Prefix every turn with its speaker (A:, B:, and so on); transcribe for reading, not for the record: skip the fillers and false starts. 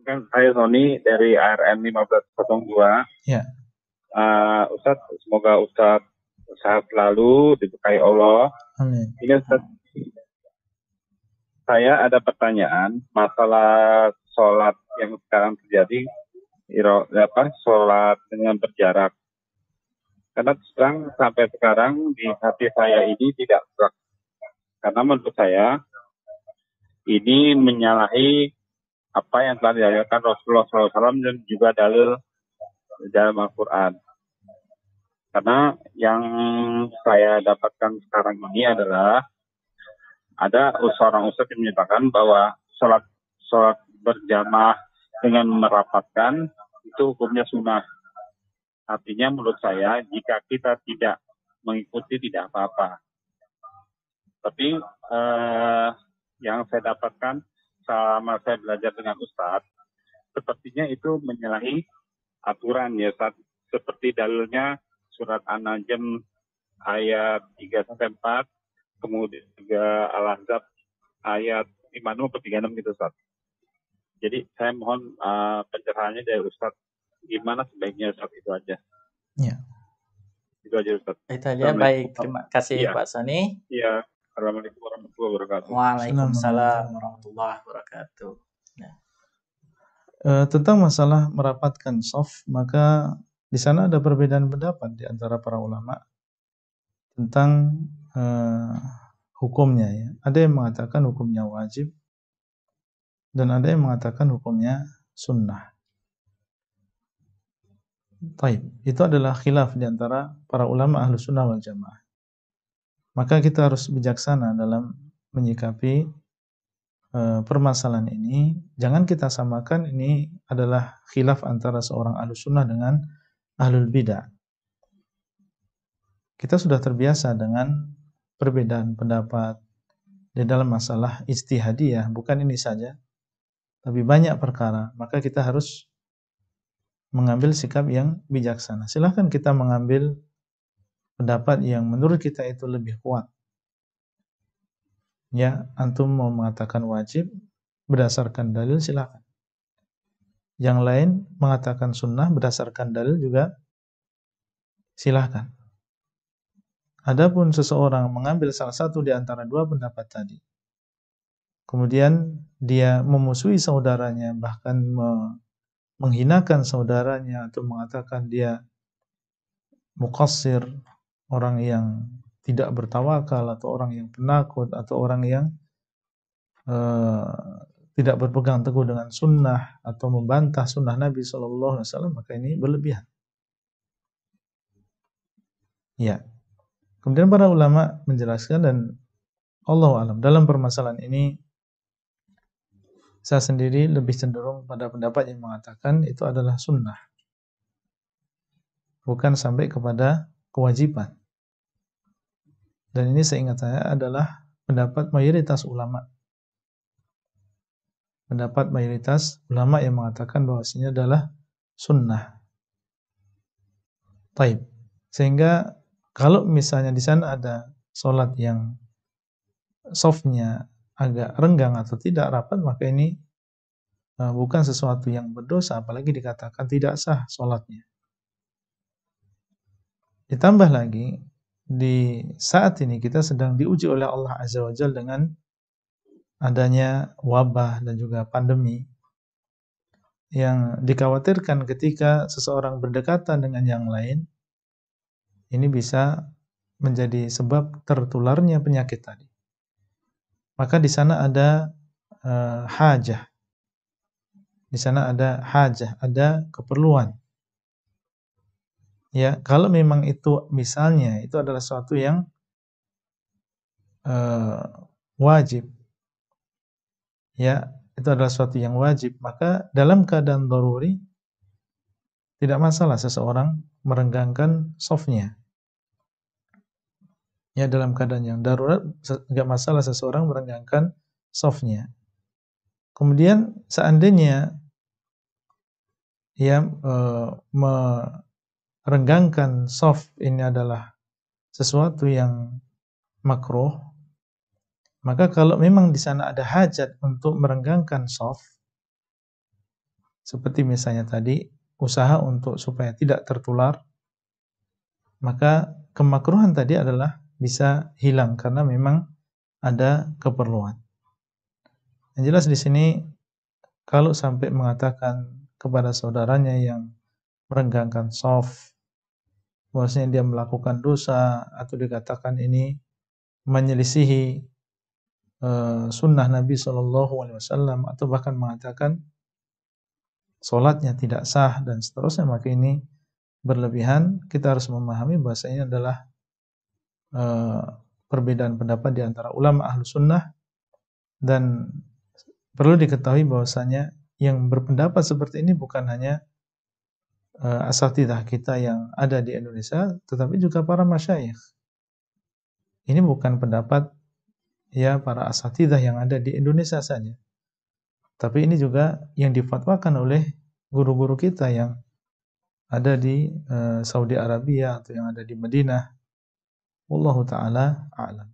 A: Kan saya Sony dari ARM 1502.
B: Ya.
A: Ustadz, semoga Ustadz sehat selalu, diberkahi Allah.
B: Amin.
A: Ini Ustadz, saya ada pertanyaan masalah sholat yang sekarang terjadi, sholat dengan berjarak. Karena sampai sekarang di hati saya ini tidak berat. Karena menurut saya ini menyalahi apa yang telah diajarkan Rasulullah SAW dan juga dalil dalam Al-Quran. Karena yang saya dapatkan sekarang ini adalah ada seorang ustadz yang menyatakan bahwa sholat berjamaah dengan merapatkan itu hukumnya sunnah. Artinya menurut saya jika kita tidak mengikuti tidak apa-apa. Tapi yang saya dapatkan selama saya belajar dengan ustadz, sepertinya itu menyalahi aturan ya Ustadz. Seperti dalilnya surat An-Najm ayat 3-4, kemudian juga Al-Ahzab ayat 56-36 gitu Ustadz. Jadi saya mohon pencerahannya dari Ustadz. Gimana sebaiknya Ustadz, itu aja.
B: Ya.
A: Itu aja Ustadz.
C: Itu aja, baik. Terima kasih Pak Sony.
A: Iya. Assalamualaikum warahmatullahi wabarakatuh.
C: Waalaikumsalam warahmatullahi wabarakatuh. Ya.
B: Tentang masalah merapatkan shaf, maka di sana ada perbedaan pendapat di antara para ulama tentang hukumnya ya. Ada yang mengatakan hukumnya wajib dan ada yang mengatakan hukumnya sunnah. Baik, itu adalah khilaf di antara para ulama ahlu sunnah wal jamaah. Maka kita harus bijaksana dalam menyikapi permasalahan ini. Jangan kita samakan ini adalah khilaf antara seorang ahlu sunnah dengan ahlul bidah. Kita sudah terbiasa dengan perbedaan pendapat di dalam masalah ijtihadiyah, bukan ini saja, tapi banyak perkara. Maka kita harus mengambil sikap yang bijaksana. Silahkan kita mengambil pendapat yang menurut kita itu lebih kuat. Ya, antum mau mengatakan wajib berdasarkan dalil, silakan. Yang lain mengatakan sunnah berdasarkan dalil juga silakan. Adapun seseorang mengambil salah satu di antara dua pendapat tadi, kemudian dia memusuhi saudaranya, bahkan menghinakan saudaranya atau mengatakan dia muqassir, orang yang tidak bertawakal, atau orang yang penakut, atau orang yang tidak berpegang teguh dengan sunnah atau membantah sunnah Nabi SAW, maka ini berlebihan. Ya. Kemudian para ulama menjelaskan, dan Allahu a'lam, dalam permasalahan ini saya sendiri lebih cenderung pada pendapat yang mengatakan itu adalah sunnah, bukan sampai kepada kewajiban. Dan ini seingat saya adalah pendapat mayoritas ulama. Pendapat mayoritas ulama yang mengatakan bahwasanya adalah sunnah. Taib. Sehingga kalau misalnya di sana ada sholat yang softnya agak renggang atau tidak rapat, maka ini bukan sesuatu yang berdosa, apalagi dikatakan tidak sah sholatnya. Ditambah lagi, di saat ini kita sedang diuji oleh Allah Azza wa Jalla dengan adanya wabah dan juga pandemi yang dikhawatirkan ketika seseorang berdekatan dengan yang lain, ini bisa menjadi sebab tertularnya penyakit tadi. Maka di sana ada hajah. Di sana ada hajah, ada keperluan. Ya, kalau memang itu misalnya itu adalah sesuatu yang wajib. Ya, itu adalah sesuatu yang wajib, maka dalam keadaan daruri tidak masalah seseorang merenggangkan softnya. Ya, dalam keadaan yang darurat enggak masalah seseorang merenggangkan softnya. Kemudian seandainya ya merenggangkan soft ini adalah sesuatu yang makruh, maka kalau memang di sana ada hajat untuk merenggangkan soft, seperti misalnya tadi usaha untuk supaya tidak tertular, maka kemakruhan tadi adalah bisa hilang karena memang ada keperluan. Yang jelas di sini kalau sampai mengatakan kepada saudaranya yang merenggangkan shaf bahwasanya dia melakukan dosa atau dikatakan ini menyelisihi sunnah Nabi SAW atau bahkan mengatakan sholatnya tidak sah dan seterusnya, maka ini berlebihan. Kita harus memahami bahwasanya adalah perbedaan pendapat di antara ulama ahlu sunnah, dan perlu diketahui bahwasanya yang berpendapat seperti ini bukan hanya asatidzah kita yang ada di Indonesia, tetapi juga para masyayikh. Ini bukan pendapat ya para asatidzah yang ada di Indonesia saja, tapi ini juga yang difatwakan oleh guru-guru kita yang ada di Saudi Arabia atau yang ada di Madinah. Wallahu ta'ala a'lam.